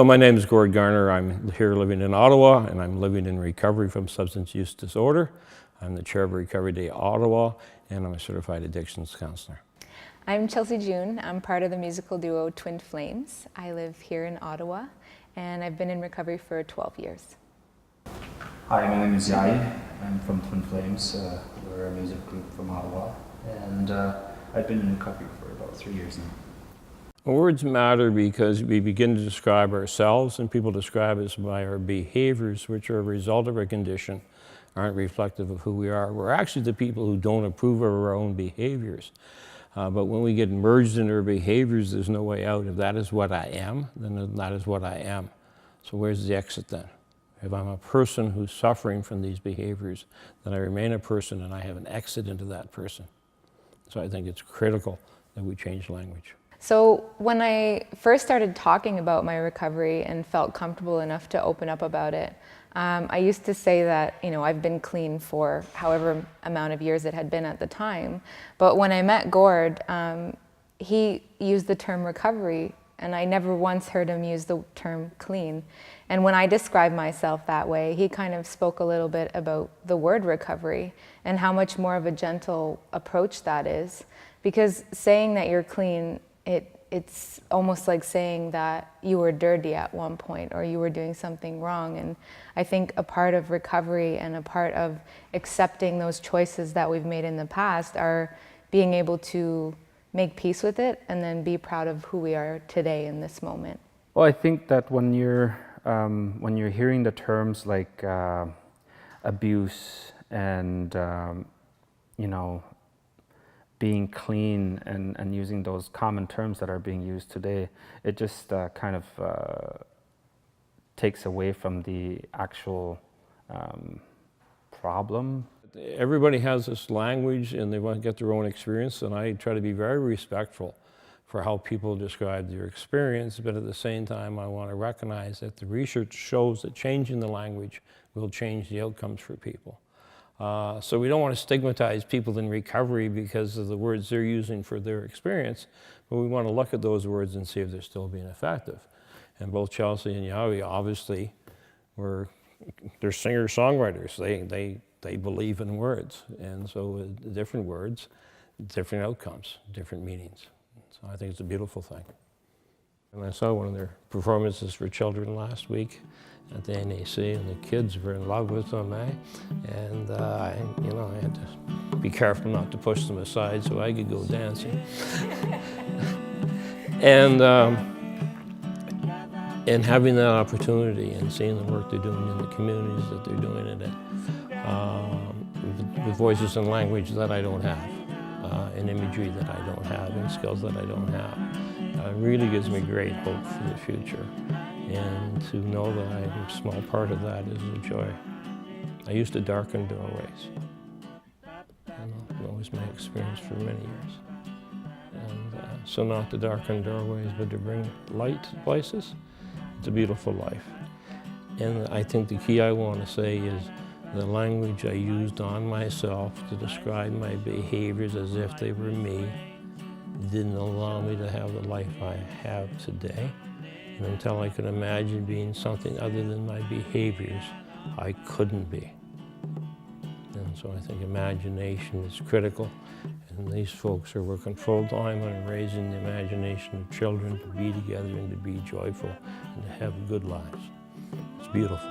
Well, my name is Gord Garner. I'm here living in Ottawa, and I'm living in recovery from substance use disorder. I'm the chair of Recovery Day Ottawa, and I'm a certified addictions counselor. I'm Chelsey June. I'm part of the musical duo Twin Flames. I live here in Ottawa, and I've been in recovery for 12 years. Hi, my name is Jaaji. I'm from Twin Flames. We're a music group from Ottawa, and I've been in recovery for about 3 years now. Words matter because we begin to describe ourselves, and people describe us by our behaviors, which are a result of our condition, aren't reflective of who we are. We're actually the people who don't approve of our own behaviors. But when we get merged in our behaviors, there's no way out. If that is what I am, then that is what I am. So where's the exit then? If I'm a person who's suffering from these behaviors, then I remain a person and I have an exit into that person. So I think it's critical that we change language. So when I first started talking about my recovery and felt comfortable enough to open up about it, I used to say that, I've been clean for however amount of years it had been at the time. But when I met Gord, he used the term recovery, and I never once heard him use the term clean. And when I described myself that way, he kind of spoke a little bit about the word recovery and how much more of a gentle approach that is. Because saying that you're clean, it's almost like saying that you were dirty at one point or you were doing something wrong. And I think a part of recovery and a part of accepting those choices that we've made in the past are being able to make peace with it and then be proud of who we are today in this moment. Well, I think that when you're hearing the terms like abuse and being clean and using those common terms that are being used today, it just kind of takes away from the actual problem. Everybody has this language and they want to get their own experience, and I try to be very respectful for how people describe their experience, but at the same time I want to recognize that the research shows that changing the language will change the outcomes for people. So we don't want to stigmatize people in recovery because of the words they're using for their experience, but we want to look at those words and see if they're still being effective. And both Chelsey and Jaaji obviously they're singer-songwriters. They believe in words, and so with different words, different outcomes, different meanings. So I think it's a beautiful thing. And I saw one of their performances for children last week at the NAC, and the kids were in love with them, and I had to be careful not to push them aside so I could go dancing. And having that opportunity and seeing the work they're doing in the communities that they're doing it in, with voices and language that I don't have, and imagery that I don't have, and skills that I don't have, really gives me great hope for the future. And to know that I'm a small part of that is a joy. I used to darken doorways. That was my experience for many years. And so not to darken doorways, but to bring light to places. It's a beautiful life. And I think the key I want to say is the language I used on myself to describe my behaviors as if they were me didn't allow me to have the life I have today. And until I could imagine being something other than my behaviors, I couldn't be. And so I think imagination is critical, and these folks are working full-time on raising the imagination of children to be together and to be joyful and to have good lives. It's beautiful.